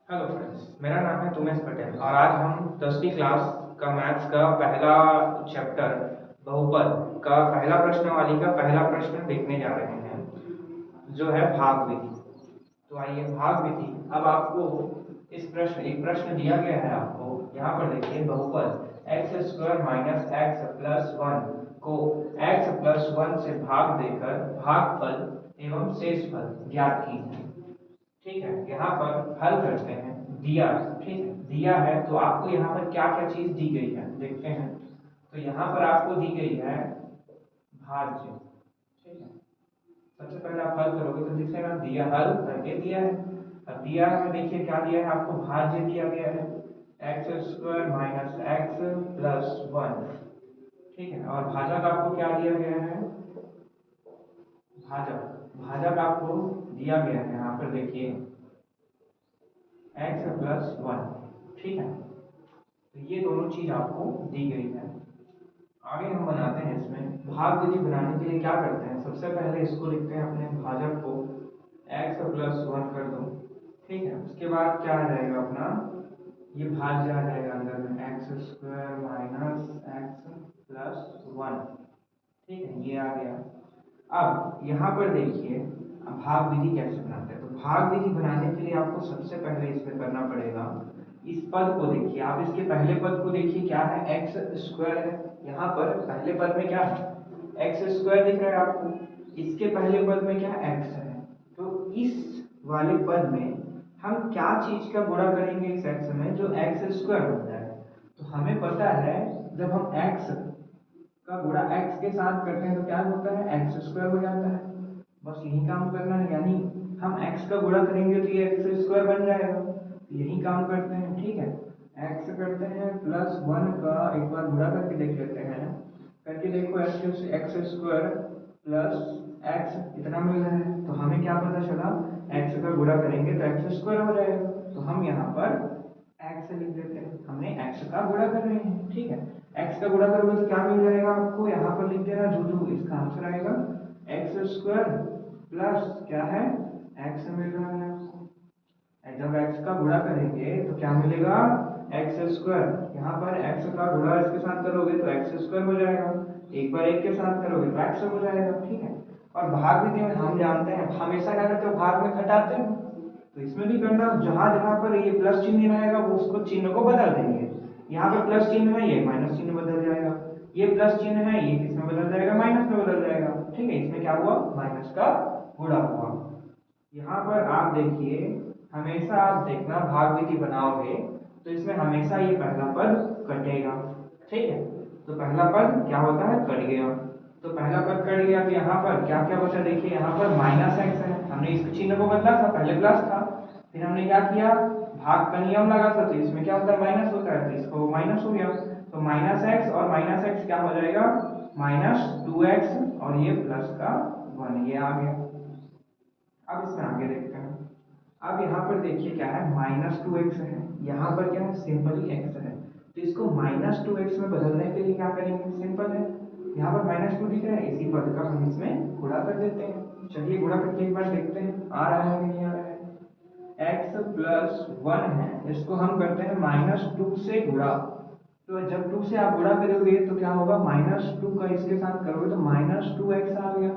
Hello friends, मेरा नाम है तुमेश पटेल और आज हम 10वीं क्लास का मैथ्स का पहला चैप्टर बहुपद का पहला प्रश्नावली का पहला प्रश्न देखने जा रहे हैं जो है भाग विधि। तो आइए भाग विधि। अब आपको एक प्रश्न दिया गया है। आपको यहाँ पर देखिए बहुपद x square minus x plus one को एक्स प्लस वन से भाग देकर भागफल एवं शेषफल ज्ञात कीजिए। ठीक है, यहाँ पर हल करते हैं। दिया, ठीक है, दिया है तो आपको यहाँ पर क्या क्या चीज दी गई है देखते हैं। तो यहाँ पर आपको दी गई है भाज्य। ठीक है, सबसे पहले आप हल करोगे तो दिखेगा दिया, हल करके दिया है। अब दिया है, देखिए क्या दिया है आपको, भाज्य दिया गया है x square minus x plus one. ठीक है, और भाजक आपको क्या दिया गया है, भाजक भाजक आपको दिया गया है यहाँ पर देखिए एक्स प्लस वन। ठीक है, तो ये दोनों चीज आपको दी गई है। आगे हम बनाते हैं, इसमें भाग विधि बनाने के लिए क्या करते हैं, सबसे पहले इसको लिखते हैं अपने भाजक को एक्स प्लस वन कर दो। ठीक है, उसके बाद क्या आ जाएगा अपना, ये भाज्य आ जाएगा अंदर में x square minus x plus one. ठीक है, ये आ गया। अब यहाँ पर देखिए भाग विधि कैसे बनाते हैं। तो भाग विधि बनाने के लिए आपको सबसे पहले इसमें करना पड़ेगा, इस पद को देखिए आप, इसके पहले पद को देखिए क्या है, एक्स स्क्वायर है। यहाँ पर पहले पद में क्या है, एक्स स्क्वायर दिख रहा है आपको। इसके पहले पद में क्या है, एक्स है। तो इस वाले पद में हम क्या चीज का गुणा करेंगे इस एक्स में, जो एक्स स्क्वायर बन जाए। तो हमें पता है जब हम एक्स का गुणा x के साथ करते हैं तो क्या होता है, एक्स स्क्वायर हो जाता है। बस यही काम करना है, यानी हम x का गुणा करेंगे तो ये एक्स स्क्वायर बन जाएगा। तो यही काम करते हैं। ठीक है, x करते हैं प्लस वन का एक बार गुणा करके देख लेते हैं। करके देखो एक्स स्क्वायर प्लस एक्स इतना मिल रहा है, तो हमें क्या पता चला, x का गुणा करेंगे तो एक्स स्क्वायर हो जाएगा। तो हम यहाँ पर एक्स लिख देते हैं, हमने एक्स का गुणा कर रहे हैं। ठीक है, एक्स का गुणा करोगे तो क्या मिल जाएगा आपको, यहाँ पर लिख देना जो इसका आंसर आएगा एक्स स्क्वायर प्लस क्या है, एक्स मिल रहा है आपको। जब एक्स का गुणा करेंगे तो क्या मिलेगा, एक्स स्क्वायर। यहाँ पर एक्स का गुणा इसके साथ करोगे तो एक्स स्क्वायर हो जाएगा, एक बार एक के साथ करोगे तो एक्स हो जाएगा। ठीक है, और भाग विधि में हम जानते हैं हमेशा क्या करते हो, भाग में घटाते हैं। तो इसमें भी करना, जहां जहां पर ये प्लस चिन्ह रहेगा वो उसको चिन्ह को बदल देंगे। यहाँ पर प्लस चिन्ह है, ये माइनस चिन्ह बदल जाएगा। ये प्लस चिन्ह है, ये किसमें बदल जाएगा, माइनस में बदल जाएगा। ठीक है, इसमें क्या हुआ, माइनस का गुणा हुआ। यहाँ पर आप देखिए, हमेशा आप देखना भाग विधि बनाओगे तो इसमें हमेशा ये पहला पद कटेगा। ठीक है, तो पहला पद क्या होता है, कट गया। तो पहला पद कट गया तो यहाँ पर क्या क्या बचा, देखिए यहाँ पर माइनस एक्स है, हमने इस चिन्ह को बदला था, पहले प्लस था। फिर हमने क्या किया, भाग का नियम लगा था, तो इसमें क्या होता है, माइनस होता है, तो इसको माइनस हो गया। तो माइनस एक्स और माइनस एक्स क्या हो जाएगा, माइनस टू एक्स, और ये प्लस का वन, ये आ गया। अब इसमें आगे देखते हैं। अब यहाँ पर देखिए क्या है, माइनस टू एक्स है, यहाँ पर क्या है, सिंपली एक्स है। तो इसको माइनस टू एक्स में बदलने के लिए क्या करेंगे, सिंपल है, यहाँ पर माइनस टू दिख रहा है, इसी पद का हम इसमें गुणा कर देते हैं। चलिए गुणा करके एक बार देखते हैं आ रहा है कि नहीं आ रहा है। एक्स प्लस वन है, इसको हम करते हैं माइनस टू से गुणा। तो जब टू से आप गुणा करोगे तो क्या होगा, माइनस टू का इसके साथ करोगे तो माइनस टू एक्स आ गया।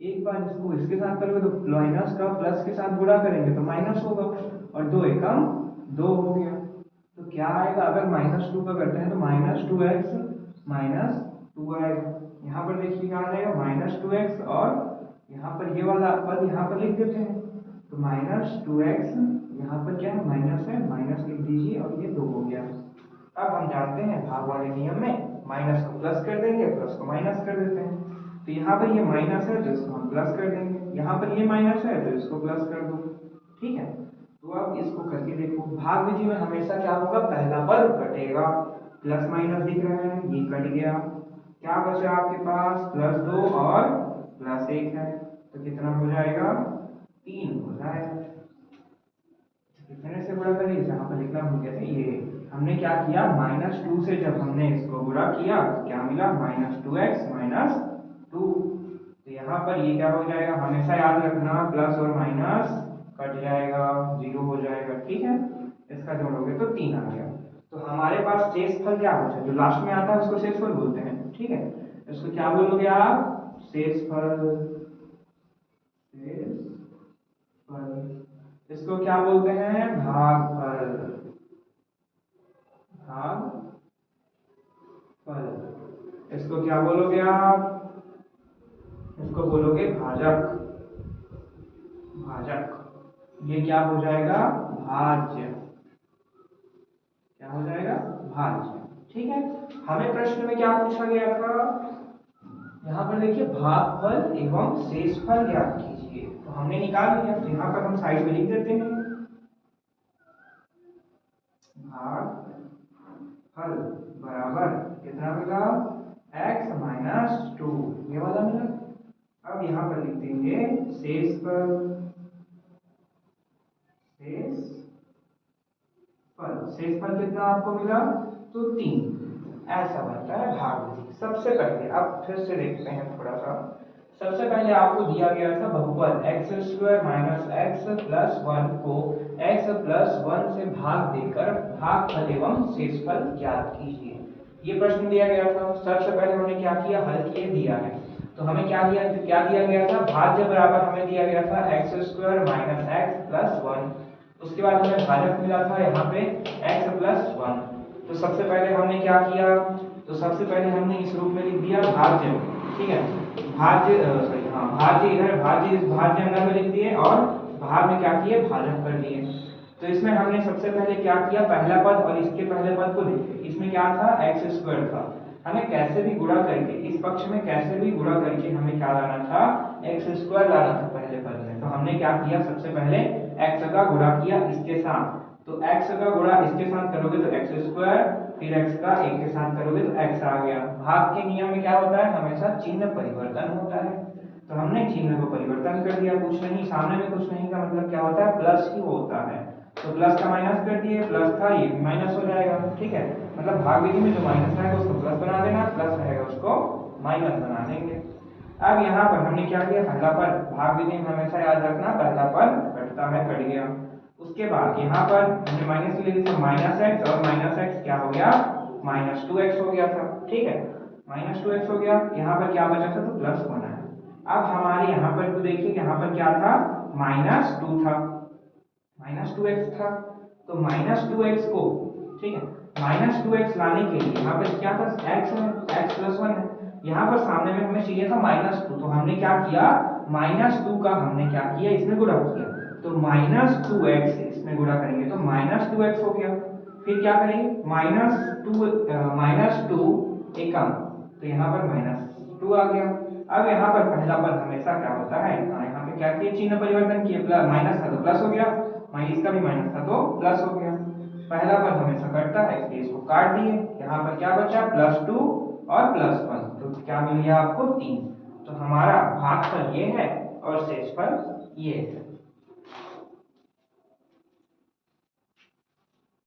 एक बार इसको इसके साथ करोगे तो माइनस का प्लस के साथ गुणा करेंगे तो माइनस होगा, और दो एकम दो हो गया। तो क्या आएगा, अगर माइनस टू का करते हैं तो minus two x minus two आएगा। यहाँ पर देखिए क्या आ जाएगा, माइनस टू एक्स, और यहाँ पर ये वाला पद यहाँ पर लिख देते हैं, तो माइनस टू एक्स, यहाँ पर क्या है, माइनस है, माइनस लिख दीजिए, और ये दो हो गया। अब हम जानते हैं भाग वाले नियम में माइनस को प्लस कर देंगे, प्लस को माइनस कर देते हैं। तो यहाँ पर ये माइनस है तो इसको हम प्लस कर देंगे, यहाँ पर ये माइनस है तो इसको प्लस कर दो। ठीक है, तो अब इसको करके देखो, भाग विधि में हमेशा क्या होगा, पहला पद कटेगा। प्लस माइनस दिख रहा है, ये कट गया, क्या बचा आपके पास, प्लस दो और प्लस एक है, तो कितना हो जाएगा, तीन हो जाएगा। कितने से गुणा करिए, जहां पर लिखना भूल गए थे, ये हमने क्या किया, माइनस टू से जब हमने इसको गुणा किया तो क्या मिला, minus two x minus two. तो यहाँ पर ये क्या हो जाएगा, हमेशा याद रखना प्लस और माइनस कट जाएगा, 0 हो जाएगा, ठीक है। इसका जोड़ोगे तो 3 आ गया। तो हमारे पास शेषफल क्या बचा, जो लास्ट में आता है उसको शेषफल बोलते हैं, ठीक है। इसको क्या बोलोगे आप, शेषफल। शेषफल इसको क्या बोलते हैं, भागफल। भागफल इसको क्या बोलोगे आप, इसको बोलोगे भाजक। भाजक ये क्या हो जाएगा, भाज्य। क्या हो जाएगा, भाज्य, ठीक है। हमें प्रश्न में क्या पूछा गया था, यहाँ पर देखिए भागफल एवं शेषफल ज्ञात कीजिए, तो हमने निकाल लिया। तो यहाँ पर हम साइड में लिख देते हैं, भागफल बराबर कितना मिला, x माइनस 2, ये वाला मिला। अब यहाँ पर लिख देंगे शेषफल। शेषफल कितना आपको मिला, तो 3। ऐसा बनता है भागफल। सबसे पहले अब फिर से देखते हैं थोड़ा सा। सबसे पहले आपको दिया गया था बहुपद x square minus x plus 1 को x प्लस 1 से भाग देकर भागफल एवं शेषफल ज्ञात कीजिए। ये प्रश्न दिया गया था। सबसे पहले हमने क्या किया, हल किए, दिया है। तो हमें क्या दिया गया था, भाज्य बराबर हमें दिया गया था x square minus x plus 1। उसके बाद हमें भाजक मिला था यहाँ पे x प्लस 1। तो सबसे पहले हमने क्या किया, तो सबसे पहले हमने इस रूप में लिख दिया भाज्य, ठीक है। भाज्य सॉरी हाँ, भाज्य इधर, भाज्य इस भाज्य अंदर में लिख दिए और भाग में क्या किए, भाजक कर दिए। तो इसमें हमने सबसे पहले क्या किया, पहला पद और इसके पहले पद को देखे। इसमें क्या था, एक्स स्क्वायर था। हमें कैसे भी गुणा करके, इस पक्ष में कैसे भी गुणा करके हमें क्या लाना था, एक्स स्क्वायर लाना था पहले पद में। तो हमने क्या किया, सबसे पहले एक्स का गुणा किया इसके साथ। तो x का गुणा इसके साथ करोगे तो एक्स स्क्वायर, फिर x का एक के साथ करोगे तो x आ गया। भाग के नियम में क्या होता है, हमेशा चिन्ह परिवर्तन होता है। तो हमने चिन्ह को परिवर्तन कर दिया, कुछ नहीं, सामने में कुछ नहीं का मतलब क्या होता है, प्लस ही होता है। तो प्लस का माइनस कर दिए, प्लस था ये भी माइनस हो जाएगा, ठीक है। मतलब भाग विधि में जो माइनस रहेगा उसको प्लस बना देना, प्लस रहेगा उसको माइनस बना देंगे। अब यहाँ पर हमने क्या किया, पहला पद, भाग विधि में हमेशा याद रखना पहला पद घटता है, कट गया। उसके बाद यहाँ पर हमने माइनस ले ली, माइनस एक्स और माइनस एक्स क्या हो गया, माइनस 2x हो गया था, ठीक है। माइनस 2x हो गया, यहाँ पर क्या बचा था, तो प्लस होना है। अब हमारे यहाँ पर तो देखिए, यहाँ पर क्या था, माइनस 2 था, माइनस 2x था। तो माइनस 2x को, ठीक है, माइनस 2x लाने के लिए यहाँ पर क्या था, x है, x प्लस 1 है। यहाँ पर सामने में हमें चाहिए था माइनस 2, तो हमने क्या किया, माइनस 2 का हमने क्या किया, इसमें गुणा किया। तो माइनस 2x इसमें गुणा करेंगे तो माइनस 2x हो गया। फिर क्या करेंगे, माइनस 2 एकम, तो यहाँ पर माइनस 2 आ गया। अब यहाँ पर पहला पद हमेशा क्या होता है, यहाँ पे क्या किए, चिन्ह परिवर्तन किए, प्लस माइनस था तो प्लस हो गया, माइनस का भी माइनस था तो प्लस हो गया। पहला पद हमेशा कटता है, इसलिए इसको काट दिए। यहाँ पर क्या बचा, +2 और +1, तो क्या मिल गया आपको, 3। तो हमारा भागफल ये है और शेषफल ये है।